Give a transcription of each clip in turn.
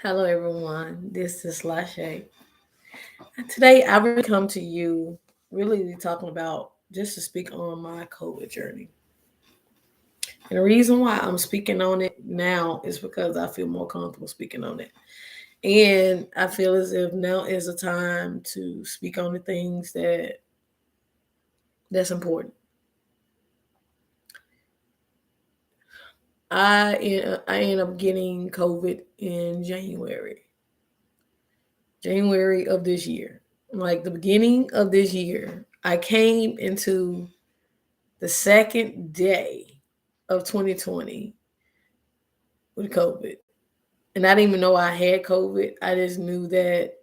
Hello, everyone. This is Lashay. Today, I really come to you really talking about just to speak on my COVID journey. And the reason why I'm speaking on it now is because I feel more comfortable speaking on it. And I feel as if now is a time to speak on the things that's important. I ended up getting COVID in January of this year. Like the beginning of this year, I came into the second day of 2020 with COVID. And I didn't even know I had COVID. I just knew that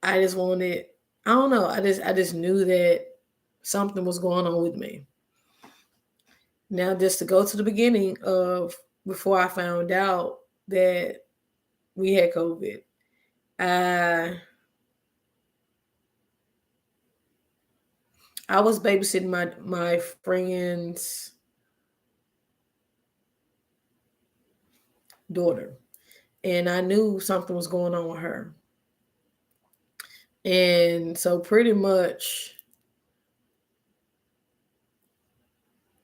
I just wanted, I don't know, I just knew that something was going on with me. Now just to go to the beginning of before I found out that we had COVID, I I was babysitting my friend's daughter, and I knew something was going on with her. And so pretty much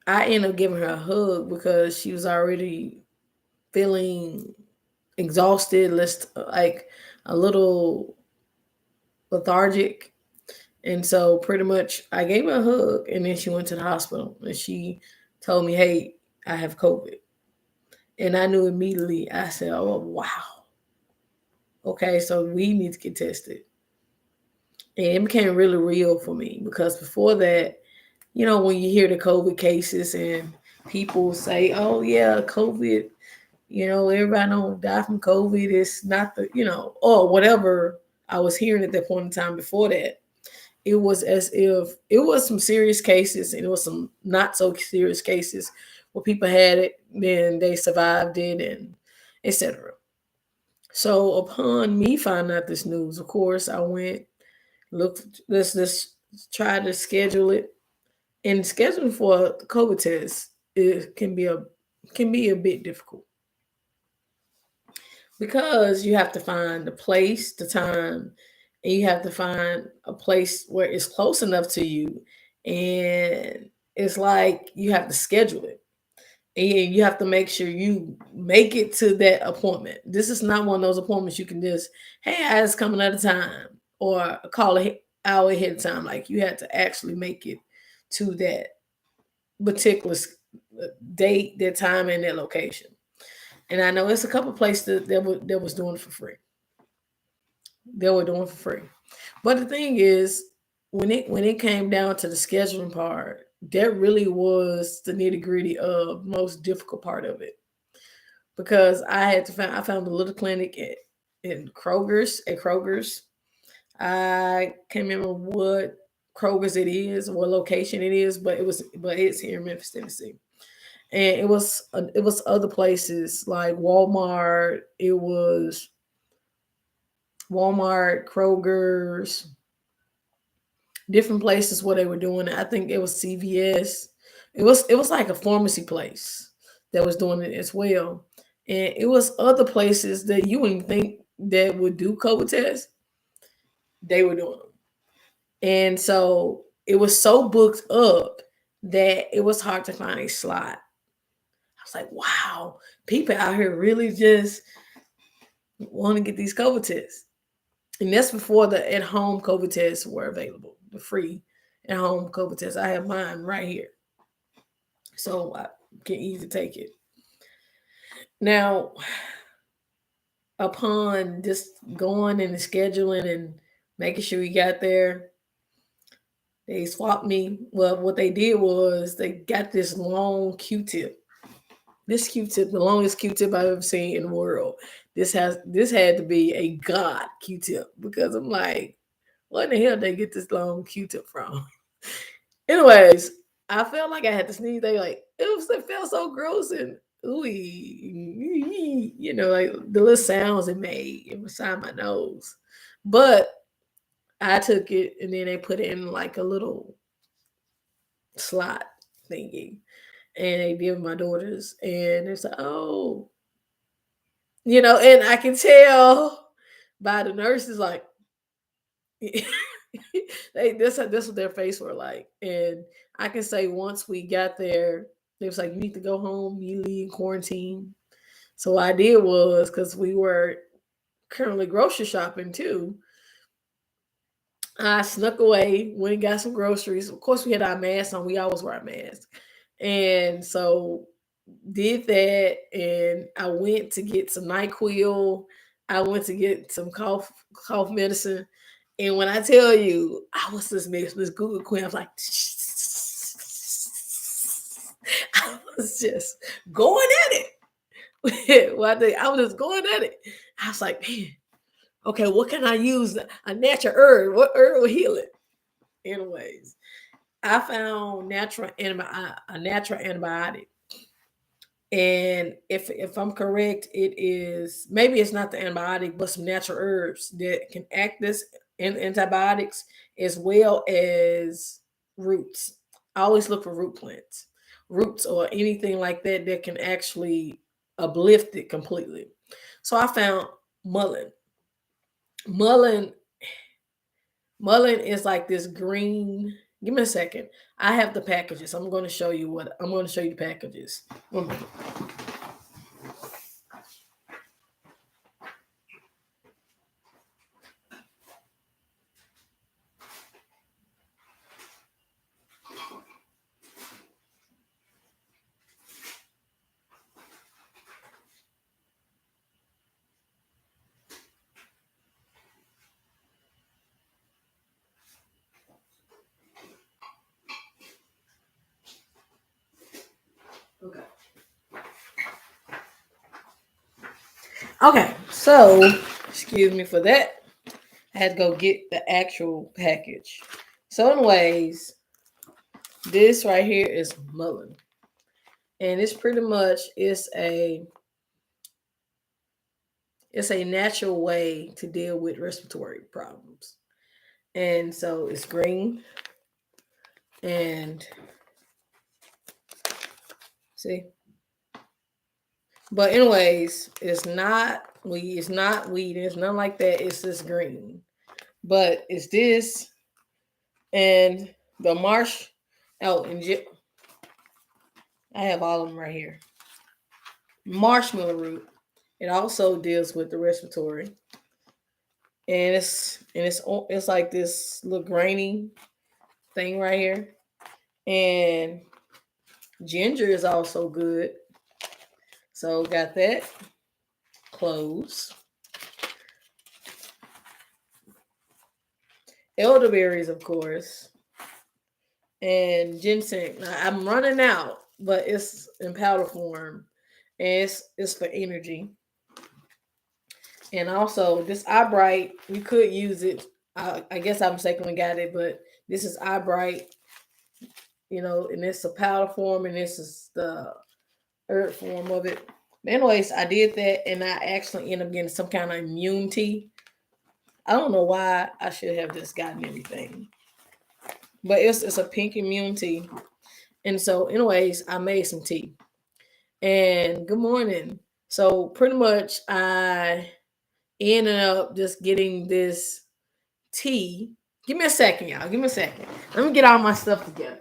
I ended up giving her a hug because she was already feeling exhausted, like a little lethargic. And so pretty much I gave her a hug and then she went to the hospital and she told me, "Hey, I have COVID." And I knew immediately, I said, "Oh, wow. Okay, so we need to get tested." And it became really real for me because before that, when you hear the COVID cases and people say, "Oh yeah, COVID, everybody don't die from COVID. It's not or whatever." I was hearing at that point in time before that, it was as if it was some serious cases and it was some not so serious cases where people had it, then they survived it, and etc. So upon me finding out this news, of course, I went look. Let's try to schedule it, and scheduling for a COVID test it can be a bit difficult because you have to find the place, the time, and you have to find a place where it's close enough to you, and it's like you have to schedule it, and you have to make sure you make it to that appointment. This is not one of those appointments you can just, "Hey, I was coming at a time," or call a hour ahead of time. Like you had to actually make it to that particular date, that time, and that location. And I know it's a couple places that was doing it for free. They were doing it for free. But the thing is, when it came down to the scheduling part, that really was the nitty gritty of most difficult part of it because I found a little clinic at Kroger's. I can't remember what Kroger's it is, what location it is, but it's here in Memphis, Tennessee. And it was other places like Walmart. It was Walmart, Kroger's, different places where they were doing it. I think it was CVS. It was like a pharmacy place that was doing it as well. And it was other places that you wouldn't think that would do COVID tests. They were doing them. And so it was so booked up that it was hard to find a slot. I was like, wow, people out here really just want to get these COVID tests. And that's before the at home COVID tests were available, the free at home COVID tests. I have mine right here. So I can easily take it. Now, upon just going and scheduling and making sure we got there, they swapped me. Well, what they did was they got this long Q-tip. This Q-tip, the longest Q-tip I've ever seen in the world. This had to be a god Q-tip because I'm like, what in the hell did they get this long Q-tip from? Anyways, I felt like I had to sneeze. They like it felt so gross and ooey, like the little sounds it made inside my nose. But I took it and then they put it in like a little slot thingy, and they give my daughters, and it's like, oh, And I can tell by the nurses, like, this what their face were like. And I can say once we got there, they was like, you need to go home, you leave quarantine. So what I did was, because we were currently grocery shopping too, I snuck away, went and got some groceries. Of course, we had our masks on. We always wear our masks. And so did that, and I went to get some NyQuil. I went to get some cough medicine. And when I tell you, I was this Miss Google Queen. I was like, I was just going at it. I was just going at it. I was like, man, okay, what can I use? A natural herb. What herb will heal it? Anyways, I found a natural antibiotic. And if I'm correct, it is, maybe it's not the antibiotic, but some natural herbs that can act as antibiotics, as well as roots. I always look for root plants, roots or anything like that that can actually uplift it completely. So I found mullein. Mullein Mullein is like this green. Give me a second. I have the packages. I'm going to show you the packages. One minute. Okay. Okay. So, excuse me for that. I had to go get the actual package. So, anyways, this right here is mullein, and it's pretty much it's a natural way to deal with respiratory problems. And so it's green, and see. But anyways, it's not weed, it's nothing like that. It's just green. But it's this and the marsh. Oh, I have all of them right here. Marshmallow root. It also deals with the respiratory, and it's like this little grainy thing right here. And ginger is also good. So got that. Cloves, elderberries, of course, and ginseng. Now, I'm running out, but it's in powder form, and it's for energy. And also this eye bright, we could use it. I guess I mistakenly got it, but this is eye bright, and it's a powder form, and this is the herb form of it. But anyways, I did that, and I actually ended up getting some kind of immunity. I don't know why I should have just gotten everything, but it's a pink immunity. And so, anyways, I made some tea. And good morning. So pretty much I ended up just getting this tea. Give me a second, y'all. Give me a second. Let me get all my stuff together.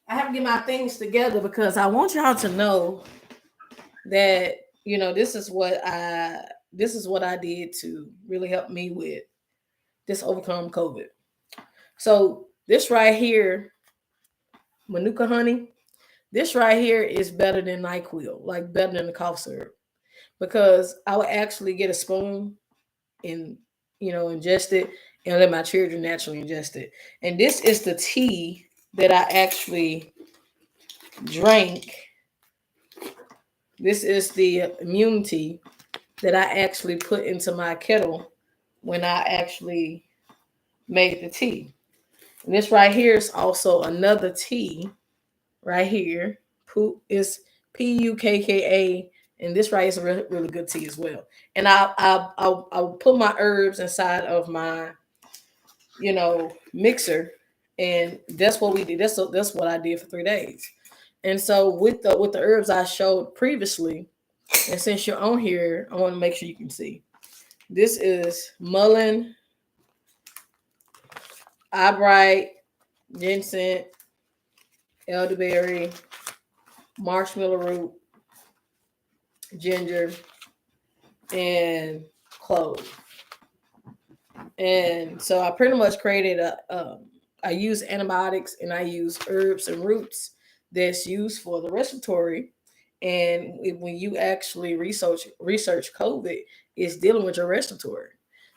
I have to get my things together because I want y'all to know that this is what I did to really help me with this overcome COVID. So this right here, Manuka honey, this right here is better than NyQuil, like better than the cough syrup, because I would actually get a spoon and ingest it and let my children naturally ingest it. And this is the tea that I actually drank. This is the immunity that I actually put into my kettle when I actually made the tea. And this right here is also another tea right here. Is Pukka, and this right is a really, really good tea as well. And I'll put my herbs inside of my mixer, And that's what we did. That's what I did for 3 days. And so with the herbs I showed previously, and since you're on here, I want to make sure you can see. This is mullein, eyebright, ginseng, elderberry, marshmallow root, ginger, and clove. And so I pretty much created I use antibiotics and I use herbs and roots that's used for the respiratory. And when you actually research COVID, it's dealing with your respiratory.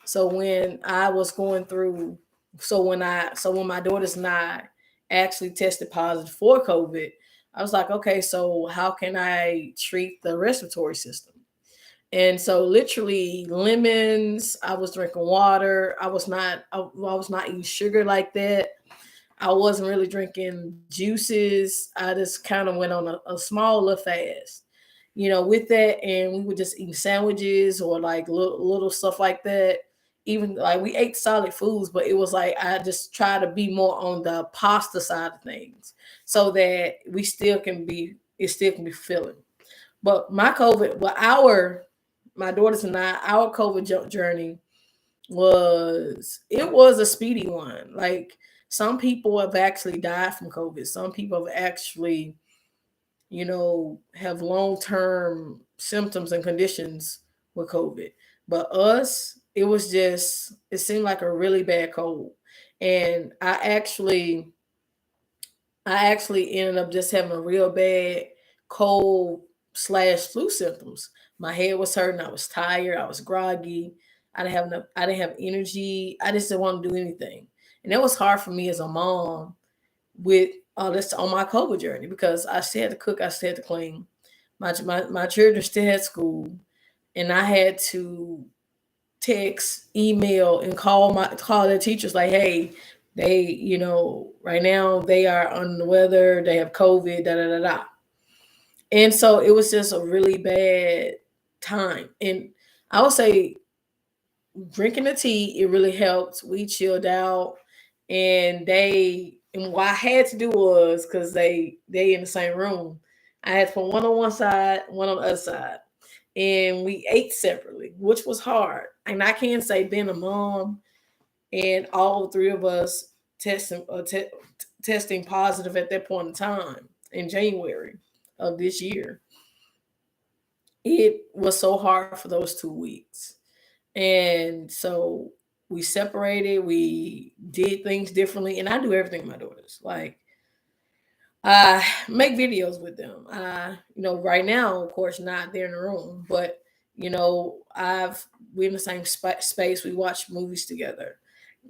So when I was going through, so when my daughters and I actually tested positive for COVID, I was like, okay, so how can I treat the respiratory system? And so literally lemons, I was drinking water. I was not eating sugar like that. I wasn't really drinking juices. I just kind of went on a small little fast, with that. And we would just eat sandwiches or like little stuff like that. Even like we ate solid foods, but it was like I just try to be more on the pasta side of things so that it still can be filling. But my daughters and I, our COVID journey was a speedy one. Like some people have actually died from COVID. Some people have actually, have long term symptoms and conditions with COVID. But us, it seemed like a really bad cold. And I actually ended up just having a real bad cold slash flu symptoms. My head was hurting. I was tired. I was groggy. I didn't have energy. I just didn't want to do anything. And that was hard for me as a mom with this on my COVID journey because I still had to cook. I still had to clean. My children still had school, and I had to text, email, and call their teachers like, hey, they, right now they are under the weather, they have COVID, da da da da. And so it was just a really bad time. And I would say drinking the tea, it really helped. We chilled out, and what I had to do was because they in the same room, I had to put one on one side, one on the other side, and we ate separately, which was hard. And I can say being a mom and all three of us testing positive at that point in time in January of this year, it was so hard for those 2 weeks. And so we separated, we did things differently, and I do everything with my daughters. Like I make videos with them. Right now, of course, not there in the room, but we're in the same space. We watch movies together.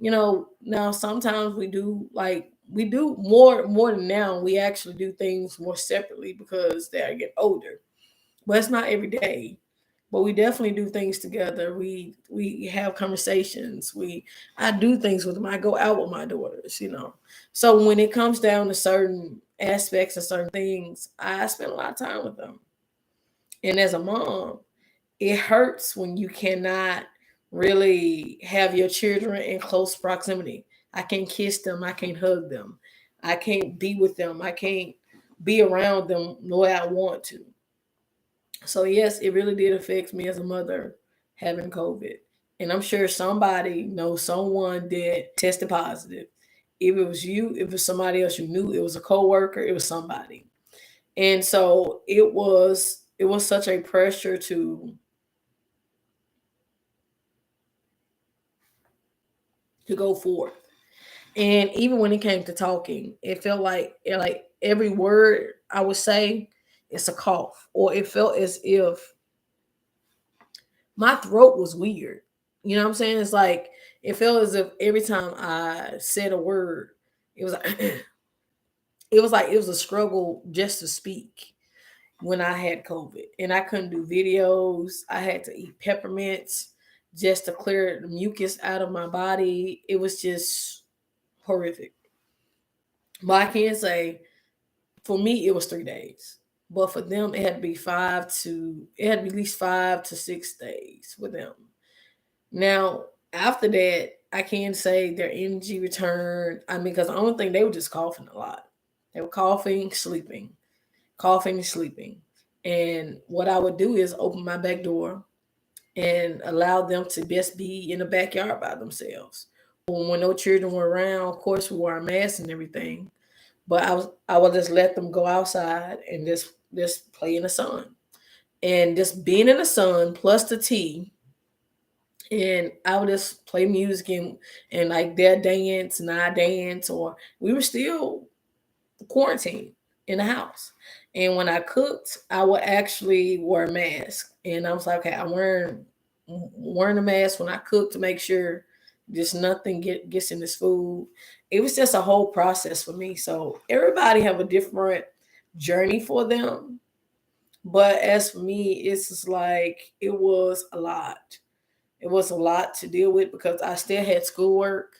Now sometimes we do more than now. We actually do things more separately because they get older, but it's not every day. But we definitely do things together. We have conversations. I do things with them. I go out with my daughters. So when it comes down to certain aspects and certain things, I spend a lot of time with them. And as a mom, it hurts when you cannot really have your children in close proximity. I can't kiss them. I can't hug them. I can't be with them. I can't be around them the way I want to. So yes, it really did affect me as a mother having COVID. And I'm sure somebody knows someone that tested positive. If it was you, if it was somebody else you knew, it was a coworker, it was somebody. And so it was such a pressure to go forth. And even when it came to talking, it felt like every word I would say it's a cough, or it felt as if my throat was weird. You know what I'm saying? It's like it felt as if every time I said a word, it was like it was a struggle just to speak when I had COVID, and I couldn't do videos. I had to eat peppermints just to clear the mucus out of my body. It was just horrific. But I can say for me it was 3 days. But for them it had to be at least 5 to 6 days with them. Now, after that, I can say their energy returned. I mean, because I don't think they were just coughing a lot. They were coughing, sleeping. And what I would do is open my back door and allow them to best be in the backyard by themselves. When no children were around, of course we wore our masks and everything. But I would just let them go outside and just play in the sun. And just being in the sun plus the tea, and I would just play music and like their dance and I dance, or we were still quarantined in the house. And when I cooked, I would actually wear a mask. And I was like, okay, I'm wearing a mask when I cook to make sure just nothing gets in this food. It was just a whole process for me. So everybody have a different journey for them. But as for me, it's just like it was a lot. It was a lot to deal with because I still had schoolwork.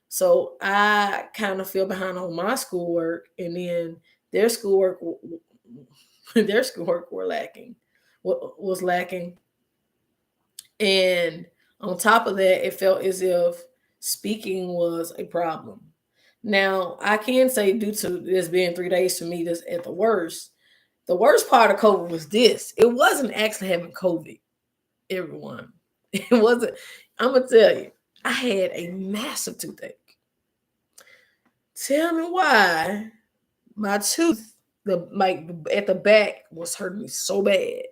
So I kind of feel behind on my schoolwork, and then their schoolwork, their schoolwork were lacking, was lacking, and on top of that, it felt as if speaking was a problem. Now I can say, due to this being 3 days for me, this at the worst. The worst part of COVID was this: it wasn't actually having COVID. Everyone, it wasn't. I'm gonna tell you, I had a massive toothache. Tell me why my tooth, the like at the back, was hurting me so bad.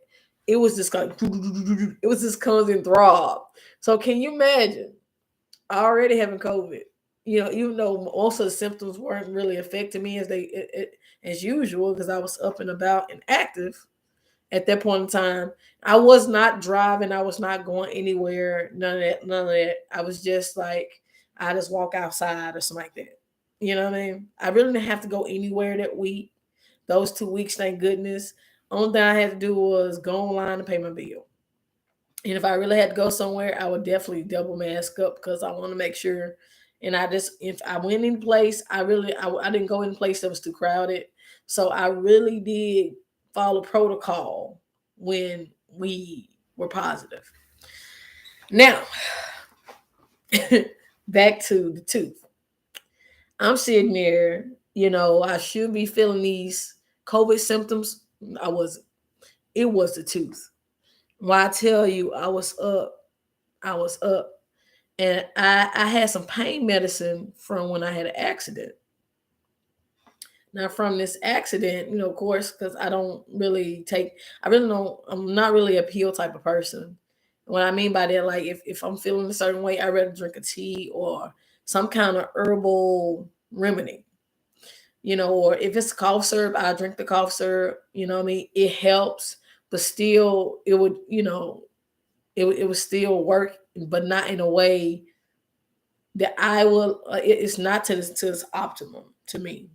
It was just like it was just constant throb. So can you imagine already having COVID? You know, even though most of the symptoms weren't really affecting me as usual because I was up and about and active at that point in time. I was not driving. I was not going anywhere. None of that. None of that. I was just like, I just walk outside or something like that. You know what I mean? I really didn't have to go anywhere that week. Those 2 weeks, thank goodness. Only thing I had to do was go online and pay my bill. And if I really had to go somewhere, I would definitely double mask up because I want to make sure. And I just, if I went in place, I didn't go in place that was too crowded. So I really did follow protocol when we were positive. Now, back to the tooth. I'm sitting there, I should be feeling these COVID symptoms. I wasn't. It was the tooth. When I tell you, I was up, and I had some pain medicine from when I had an accident. Now, from this accident, of course, because I really don't, I'm not really a pill type of person. What I mean by that, like if I'm feeling a certain way, I'd rather drink a tea or some kind of herbal remedy, or if it's cough syrup, I drink the cough syrup, you know what I mean? It helps, but still, it would still work, but not in a way that I will, it's not to its optimum to me.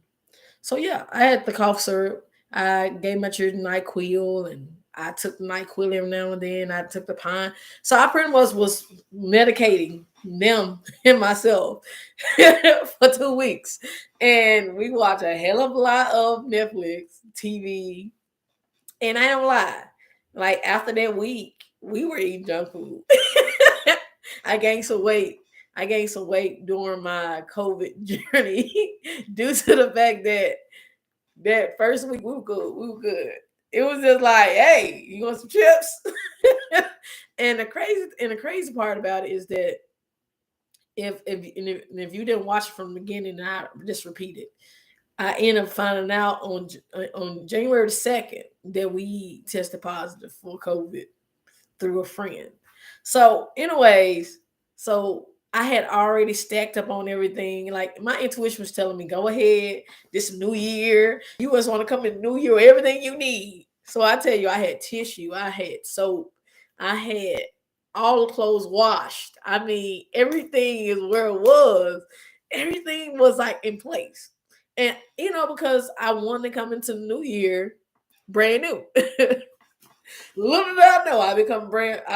So yeah, I had the cough syrup. I gave my children NyQuil, and I took the NyQuil every now and then. I took the pine. So I pretty much was medicating them and myself for 2 weeks. And we watched a hell of a lot of Netflix, TV. And I don't lie. Like after that week, we were eating junk food. I gained some weight. I gained some weight during my COVID journey due to the fact that first week we were good. We were good. It was just like, hey, you want some chips? And the crazy part about it is that if you didn't watch it from the beginning, I just repeat it. I ended up finding out on January 2nd that we tested positive for COVID through a friend. So, anyways, so I had already stacked up on everything. Like my intuition was telling me, go ahead. This new year, you just want to come in the new year with everything you need. So I tell you, I had tissue, I had soap, I had all the clothes washed. I mean, everything is where it was. Everything was like in place. And because I wanted to come into the new year brand new. Little did I know I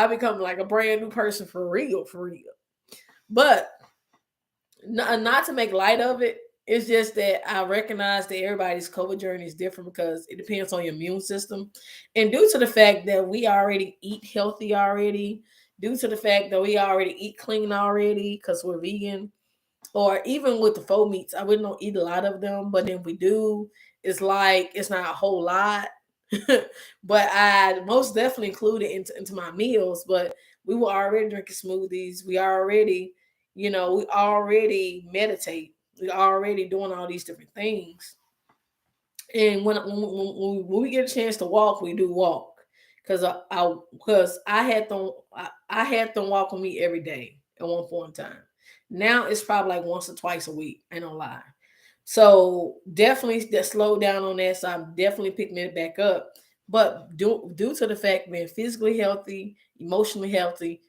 become like a brand new person for real, for real. But not to make light of it. It's just that I recognize that everybody's COVID journey is different because it depends on your immune system. And due to the fact that we already eat healthy already, due to the fact that we already eat clean already because we're vegan, or even with the faux meats, I really don't eat a lot of them. But then we do, it's like it's not a whole lot. But I most definitely include it into my meals. But we were already drinking smoothies. We already, we already meditate. We already doing all these different things. And when we get a chance to walk, we do walk. Cause I had them I had them walk with me every day at one point in time. Now it's probably like once or twice a week. I don't lie. So definitely that slowed down on that. So I'm definitely picking it back up. But due to the fact being physically healthy, emotionally healthy,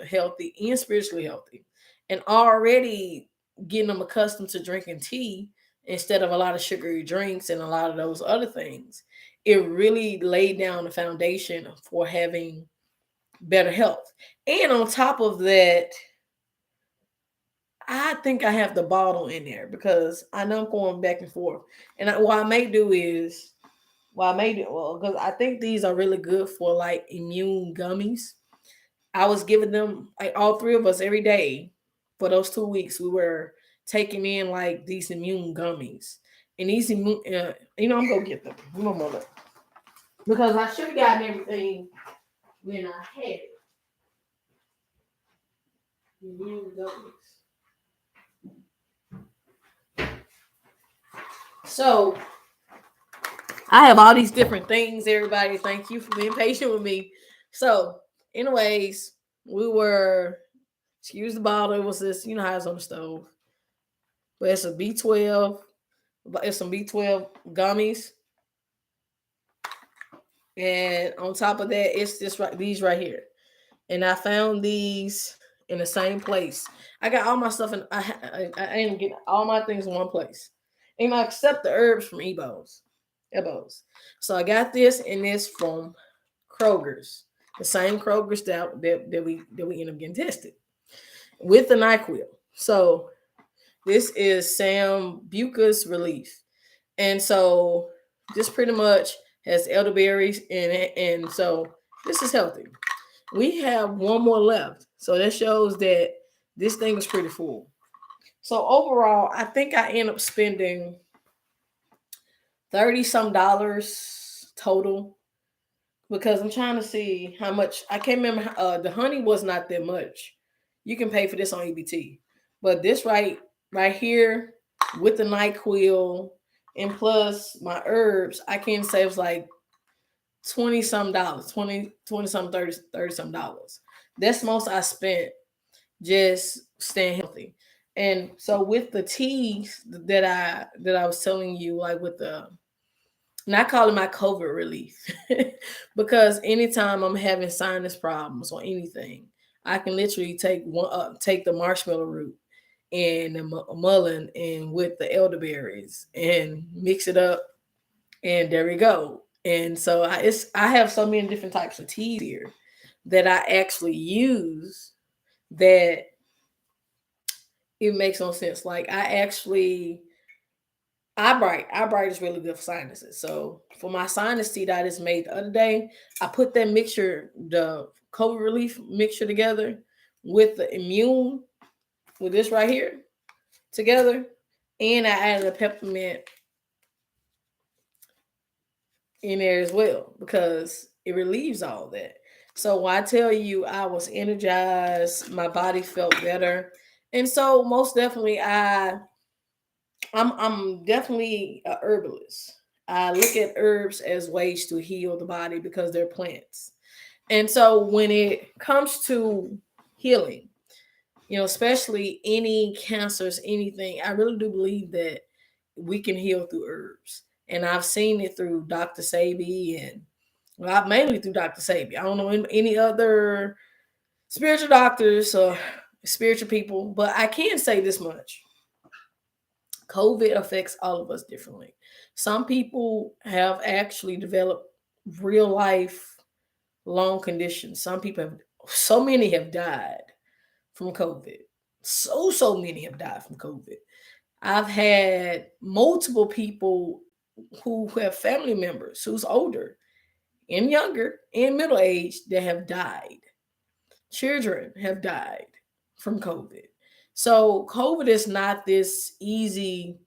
healthy, and spiritually healthy, and already getting them accustomed to drinking tea instead of a lot of sugary drinks and a lot of those other things, it really laid down the foundation for having better health. And on top of that, I think I have the bottle in there because I know I'm going back and forth. And what I may do is, well, I may do, well, because I think these are really good for like immune gummies. I was giving them, like, all three of us every day for those 2 weeks. We were taking in like these immune gummies, and these immune, I'm gonna get them. Give me a moment because I should have gotten everything when I had it. Immune gummies. So I have all these different things. Everybody, thank you for being patient with me. So, anyways, we were, excuse the bottle. It was this, how it's on the stove, but it's a B12. It's some B12 gummies, and on top of that, it's this right, these right here. And I found these in the same place. I got all my stuff in. I didn't get all my things in one place, and I accept the herbs from Ebos. So I got this and this from Kroger's, the same Kroger's that we end up getting tested with the Nyquil. So this is Sam Buca's Relief, and so this pretty much has elderberries in it, and so this is healthy. We have one more left, so that shows that this thing is pretty full. So overall, I think I end up spending 30 some dollars total because I'm trying to see how much. I can't remember. The honey was not that much. You can pay for this on EBT, but this right here with the Nyquil and plus my herbs, I can say it was like 20 some dollars, 20 some, 30 some dollars. That's most I spent just staying healthy. And so with the teas that I was telling you, like with the, not calling my COVID relief, because anytime I'm having sinus problems or anything, I can literally take the marshmallow root and the mullein and with the elderberries and mix it up, and there we go. And so I have so many different types of teas here that I actually use that it makes no sense. Like eye bright is really good for sinuses. So for my sinus tea that I just made the other day, I put that mixture, the COVID relief mixture together with the immune, with this right here together, and I added a peppermint in there as well because it relieves all that. So when I tell you I was energized, my body felt better. And so most definitely I'm definitely a herbalist. I look at herbs as ways to heal the body because they're plants. And so when it comes to healing, especially any cancers, anything, I really do believe that we can heal through herbs. And I've seen it through Dr. Sabi and, well, mainly through Dr. Sabi. I don't know any other spiritual doctors or spiritual people, but I can say this much. COVID affects all of us differently. Some people have actually developed real life long conditions. So many have died from COVID. So many have died from COVID. I've had multiple people who have family members who's older and younger and middle aged that have died. Children have died from COVID. So COVID is not this easy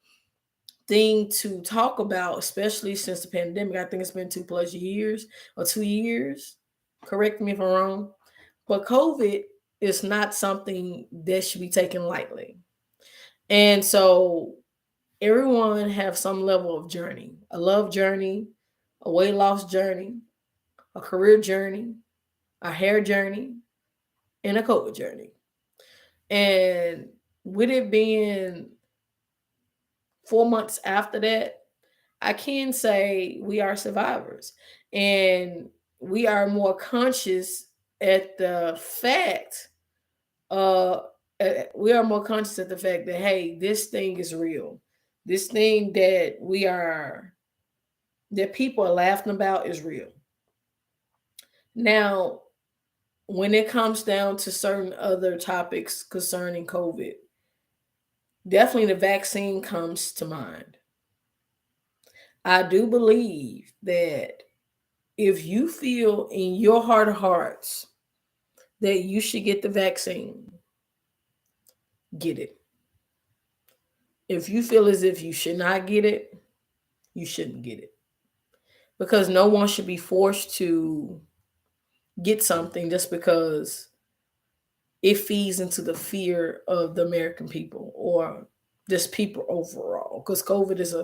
thing to talk about, especially since the pandemic. I think it's been 2+ years or 2 years. Correct me if I'm wrong. But COVID is not something that should be taken lightly. And so everyone have some level of journey, a love journey, a weight loss journey, a career journey, a hair journey, and a COVID journey. And with it being 4 months after that, I can say we are survivors, and we are more conscious at the fact uh we are more conscious at the fact that, hey, this thing is real. This thing that people are laughing about is real. Now, when it comes down to certain other topics concerning COVID, definitely the vaccine comes to mind. I do believe that if you feel in your heart of hearts that you should get the vaccine, get it. If you feel as if you should not get it, you shouldn't get it. Because no one should be forced to get something just because it feeds into the fear of the American people or just people overall. Because COVID is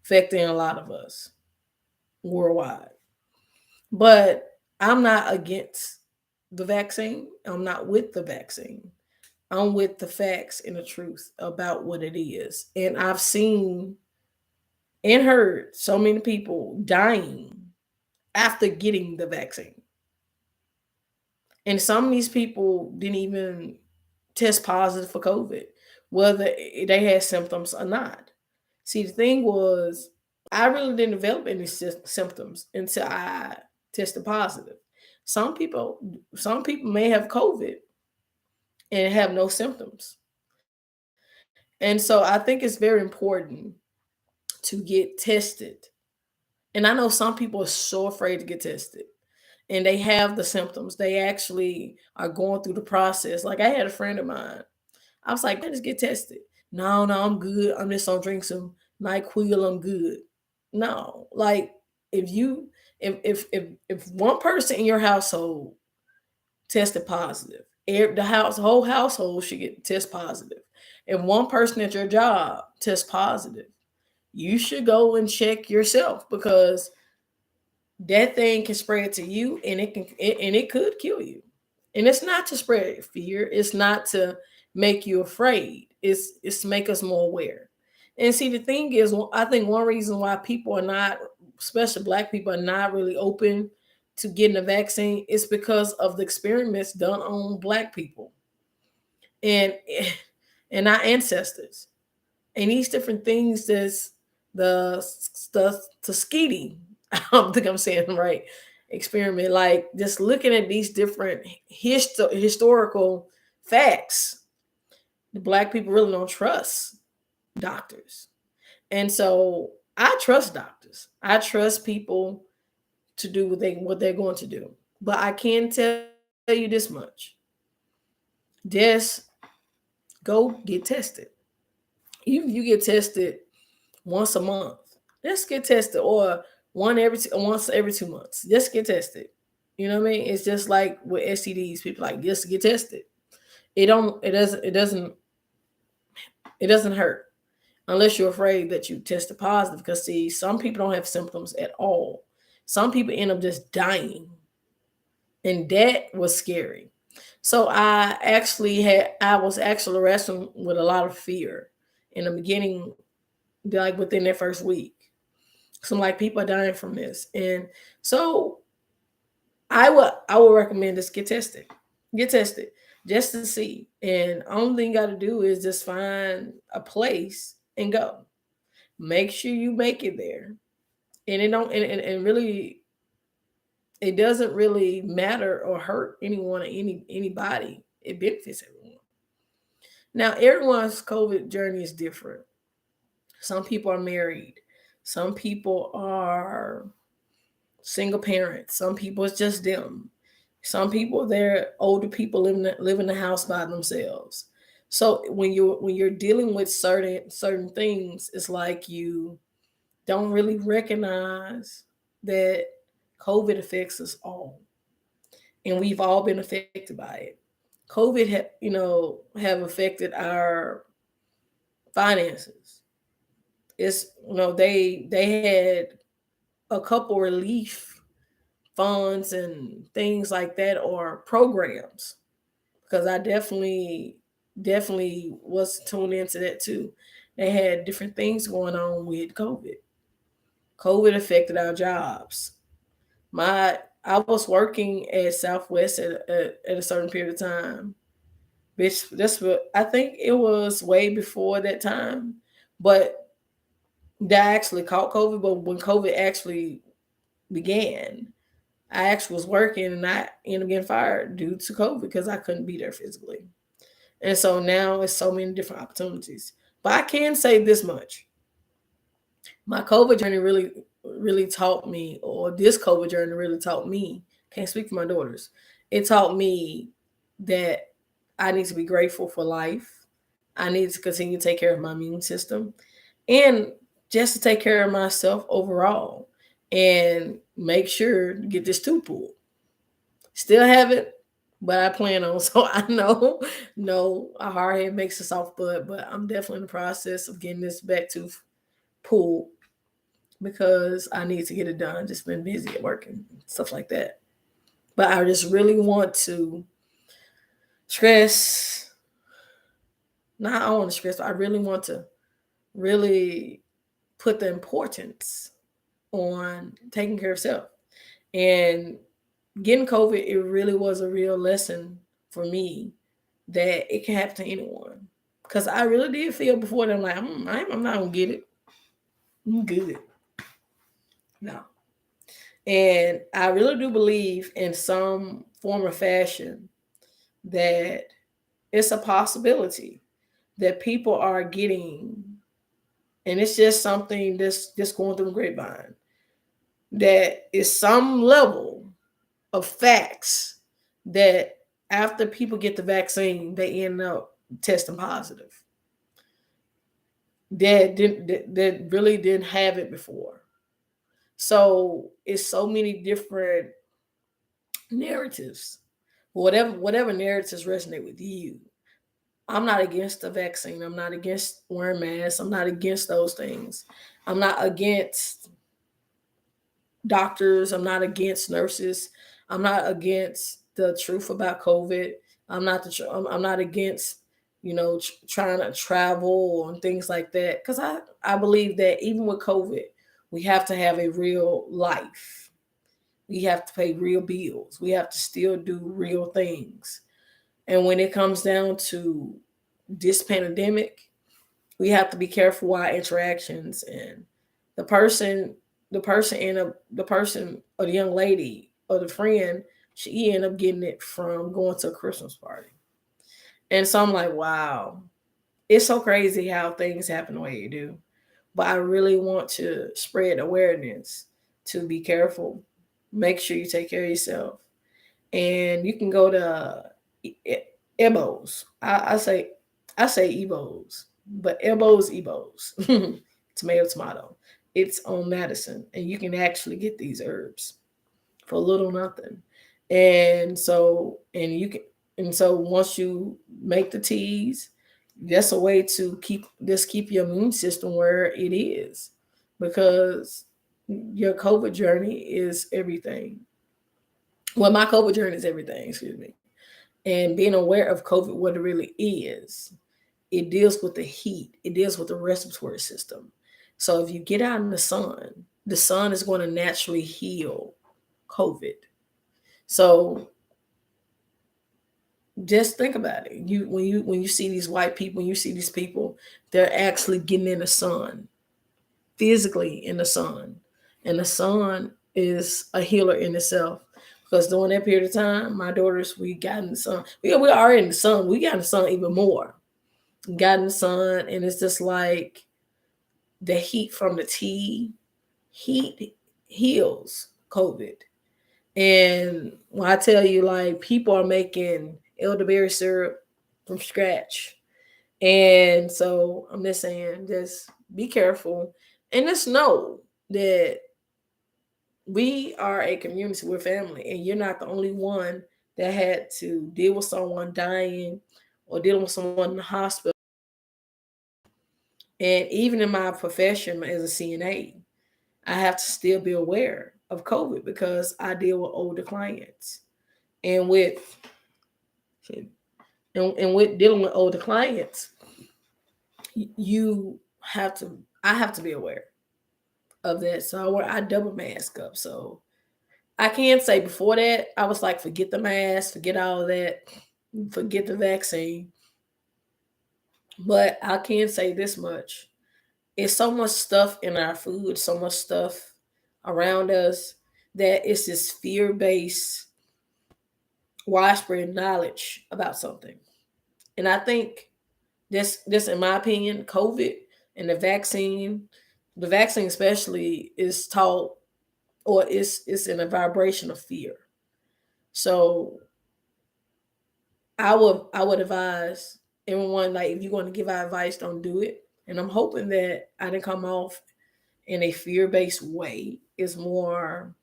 affecting a lot of us worldwide. But I'm not against the vaccine. I'm not with the vaccine. I'm with the facts and the truth about what it is. And I've seen and heard so many people dying after getting the vaccine. And some of these people didn't even test positive for COVID, whether they had symptoms or not. See, the thing was, I really didn't develop any symptoms until I tested positive. Some people, some people may have COVID and have no symptoms. And so I think it's very important to get tested. And I know some people are so afraid to get tested and they have the symptoms. They actually are going through the process. Like I had a friend of mine. I was like, man, just get tested. No, no, I'm good. I'm just gonna drink some NyQuil. I'm good. No, like if you if one person in your household tested positive, the whole household should get test positive. If one person at your job tests positive, you should go and check yourself because that thing can spread to you and it could kill you. And it's not to spread fear, it's not to make you afraid, it's to make us more aware. And see, the thing is, I think one reason why people are not, especially black people, are not really open to getting a vaccine is because of the experiments done on black people and and our ancestors and these different things. That's the Tuskegee, I don't think I'm saying it right, experiment. Like just looking at these different historical facts, the black people really don't trust doctors. And so I trust doctors. I trust people to do what they're going to do. But I can tell you this much. Just go get tested. Even if you get tested once a month, just get tested, or once every 2 months. Just get tested. You know what I mean? It's just like with STDs. People like just get tested. It doesn't hurt unless you're afraid that you tested positive. Because see, some people don't have symptoms at all. Some people end up just dying, and that was scary. So I was actually wrestling with a lot of fear in the beginning, like within that first week. Some like people are dying from this, and so I would recommend just get tested just to see. And only thing you got to do is just find a place and go. Make sure you make it there, and it don't and really it doesn't really matter or hurt anyone or anybody. It benefits everyone. Now everyone's COVID journey is different. Some people are married. Some people are single parents. Some people it's just them. Some people, they're older people live in the house by themselves. So when you're dealing with certain things, it's like you don't really recognize that COVID affects us all, and we've all been affected by it. COVID have affected our finances. It's they had a couple relief funds and things like that, or programs, because I definitely was tuned into that too. They had different things going on with COVID. COVID affected our jobs. My I was working at Southwest at a certain period of time. Which that's what I think it was way before that time, but that actually caught COVID. But when COVID actually began, I actually was working and I ended up getting fired due to COVID because I couldn't be there physically. And so now it's so many different opportunities. But I can say this much. My COVID journey really taught me, or this COVID journey really taught me, can't speak for my daughters. It taught me that I need to be grateful for life. I need to continue to take care of my immune system and just to take care of myself overall and make sure to get this tooth pulled. Still haven't, but I plan on. So I know, no, a hard head makes a soft bud, but I'm definitely in the process of getting this back tooth pulled because I need to get it done. Just been busy at work and stuff like that. But I just really want to stress. Not I want to stress, but I really want to really put the importance on taking care of self. And getting COVID, it really was a real lesson for me that it can happen to anyone. Because I really did feel before that, I'm like, I'm not going to get it. I'm good. No. And I really do believe in some form or fashion that it's a possibility that people are getting, and it's just something that's just going through the grapevine, that is some level of facts that after people get the vaccine, they end up testing positive. That really didn't have it before. So it's so many different narratives. Whatever narratives resonate with you. I'm not against the vaccine. I'm not against wearing masks. I'm not against those things. I'm not against doctors. I'm not against nurses. I'm not against the truth about COVID. I'm not against trying to travel and things like that, because I believe that even with COVID, we have to have a real life. We have to pay real bills. We have to still do real things. And when it comes down to this pandemic, we have to be careful with our interactions, and the person the person or the young lady or the friend, she ended up getting it from going to a Christmas party. And so I'm like, wow, it's so crazy how things happen the way you do. But I really want to spread awareness to be careful, make sure you take care of yourself. And you can go to Ebos. I say Ebos, but Ebos, tomato. It's on Madison, and you can actually get these herbs for little nothing. And so once you make the teas, that's a way to keep your immune system where it is, because your COVID journey is everything. Well, my COVID journey is everything, excuse me. And being aware of COVID, what it really is, it deals with the heat, it deals with the respiratory system. So if you get out in the sun is going to naturally heal COVID. So just think about it. When you see these white people, when you see these people, they're actually getting in the sun, physically in the sun. And the sun is a healer in itself. Because during that period of time, my daughters, we got in the sun. We are in the sun. We got in the sun even more. Got in the sun, and it's just like the heat from the tea. Heat heals COVID. And when I tell you, like, people are making elderberry syrup from scratch. And so I'm just saying, just be careful and just know that we are a community, we're family, and you're not the only one that had to deal with someone dying or dealing with someone in the hospital. And even in my profession as a CNA, I have to still be aware of COVID because I deal with older clients. And with and with dealing with older clients, you have to I have to be aware of that. So I double mask up. So I can say before that, I was like, forget the mask, forget all of that, forget the vaccine. But I can say this much. It's so much stuff in our food, so much stuff around us that it's this fear based, widespread knowledge about something. And I think this in my opinion, COVID and the vaccine especially is taught or is in a vibration of fear. So I would advise everyone, like, if you want to give our advice, don't do it. And I'm hoping that I didn't come off in a fear based way. It's more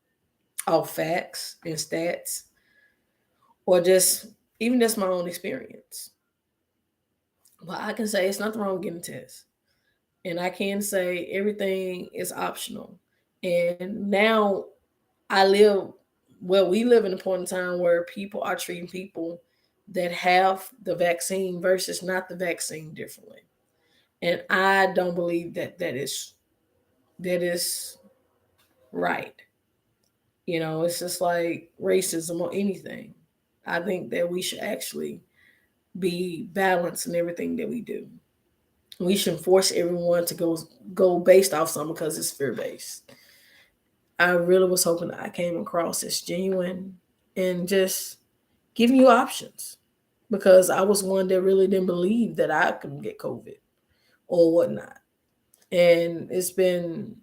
off facts and stats, or just even just my own experience. But I can say it's nothing wrong with getting tests, and I can say everything is optional. And now I live we live in a point in time where people are treating people that have the vaccine versus not the vaccine differently. And I don't believe that that is right. It's just like racism or anything. I think that we should actually be balanced in everything that we do. We shouldn't force everyone to go based off something because it's fear based. I really was hoping that I came across as genuine and just giving you options, because I was one that really didn't believe that I could get COVID or whatnot. And it's been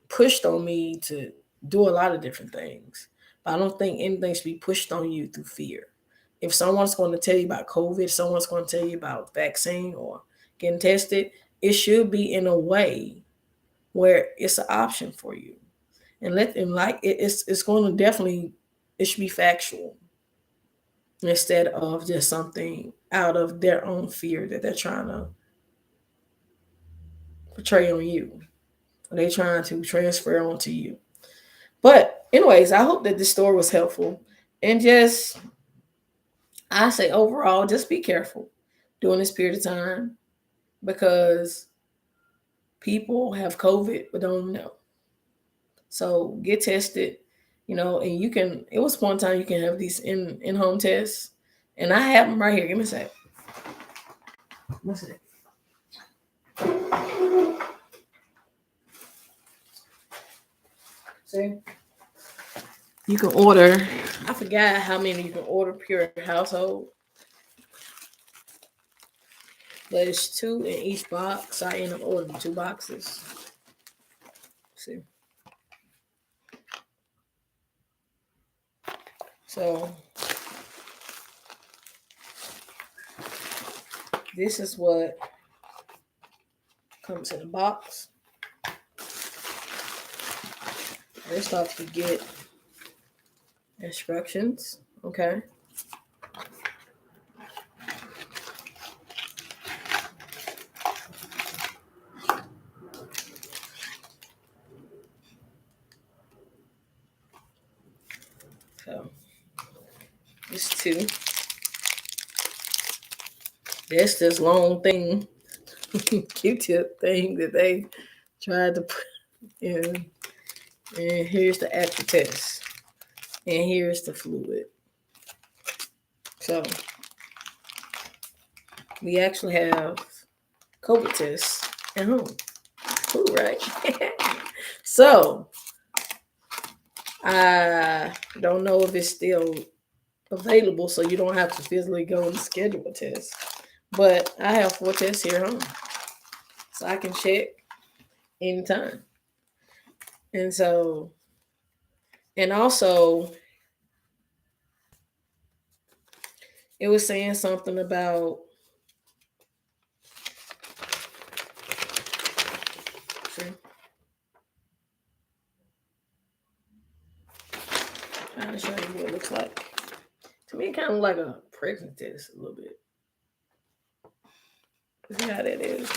pushed on me to do a lot of different things. But I don't think anything should be pushed on you through fear. If someone's going to tell you about COVID, someone's going to tell you about vaccine or getting tested, it should be in a way where it's an option for you. And let them, like, it's going to definitely, it should be factual instead of just something out of their own fear that they're trying to portray on you. They're trying to transfer onto you. But anyways, I hope that this story was helpful. And just, I say overall, just be careful during this period of time, because people have COVID but don't know. So get tested, and you can. It was one time you can have these in home tests, and I have them right here. Give me a sec. What's it? See, you can order. I forgot how many you can order per household, but it's two in each box. I end up ordering 2 boxes. See, so this is what comes in a box. First off, you get instructions. Okay. So it's two. That's this long thing, Q-tip thing that they tried to put in. And here's the actual test. And here's the fluid. So we actually have COVID tests at home. Cool, right? So I don't know if it's still available, so you don't have to physically go and schedule a test. But I have 4 tests here at home, so I can check anytime. And so, and also, It was saying something about, see, trying to show you what it looks like. To me, it kind of like a pregnancy test a little bit. See how that is.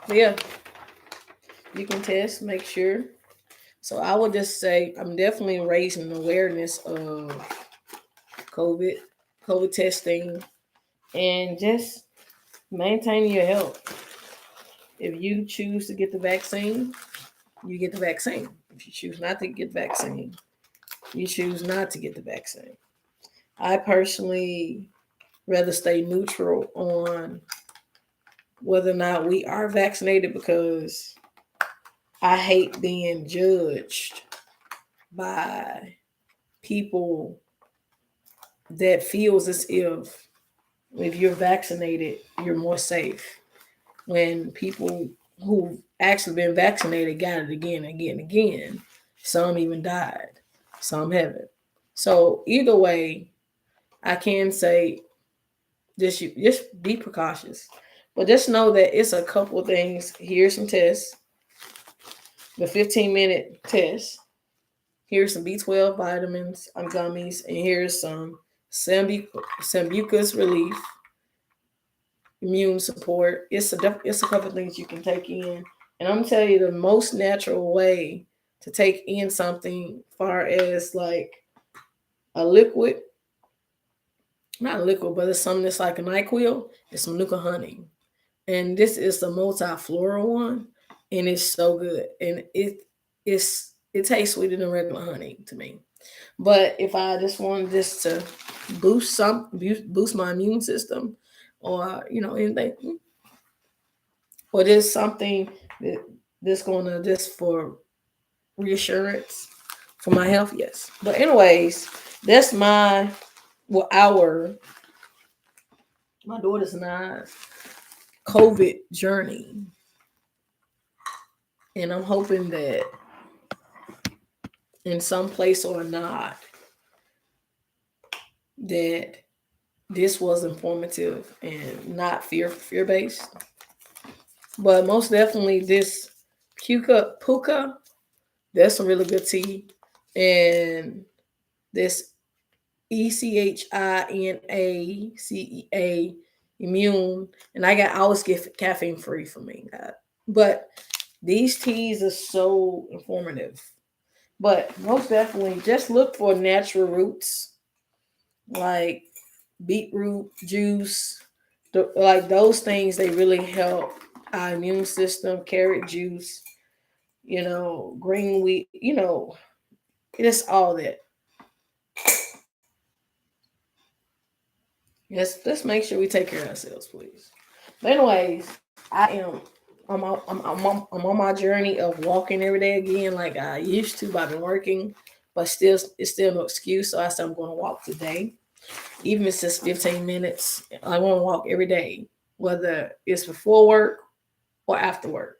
But yeah, you can test, make sure. So I would just say I'm definitely raising awareness of COVID, COVID testing, and just maintaining your health. If you choose to get the vaccine, you get the vaccine. If you choose not to get the vaccine, you choose not to get the vaccine. I personally rather stay neutral on whether or not we are vaccinated because I hate being judged by people that feels as if you're vaccinated, you're more safe. When people who've actually been vaccinated got it again, again, again, some even died, some haven't. So either way, I can say just be precautious, but just know that it's a couple of things. Here's some tests: the 15-minute test. Here's some B12 vitamins, gummies, and here's some Sambucus relief, immune support. It's a couple of things you can take in, and I'm gonna tell you the most natural way to take in something, far as like a liquid, not a liquid, but it's something that's like a NyQuil. It's Manuka honey, and this is the multi-floral one, and it's so good, and it tastes sweeter than regular honey to me. But if I just wanted this to boost my immune system, or anything, or just something that that's going to just for reassurance for my health, yes. But anyways, that's my daughter's and I's COVID journey, and I'm hoping that in some place or not that this was informative and not fear based. But most definitely this puka, that's some really good tea. And this ECHINACEA immune. And I always get caffeine free for me. But these teas are so informative. But most definitely just look for natural roots like beetroot juice, like those things. They really help our immune system. Carrot juice, green wheat, it's all that. Let's make sure we take care of ourselves, please. But anyways, I'm on my journey of walking every day again, like I used to. I've been working, but still, it's still no excuse. So I said I'm going to walk today, even if it's just 15 minutes. I want to walk every day, whether it's before work or after work.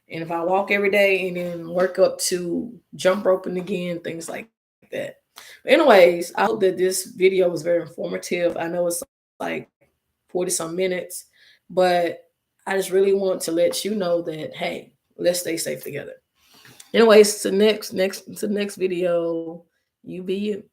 And if I walk every day and then work up to jump roping again, things like that. But anyways, I hope that this video was very informative. I know it's like 40 some minutes, but I just really want to let you know that, hey, let's stay safe together. Anyways, to next video, you be you.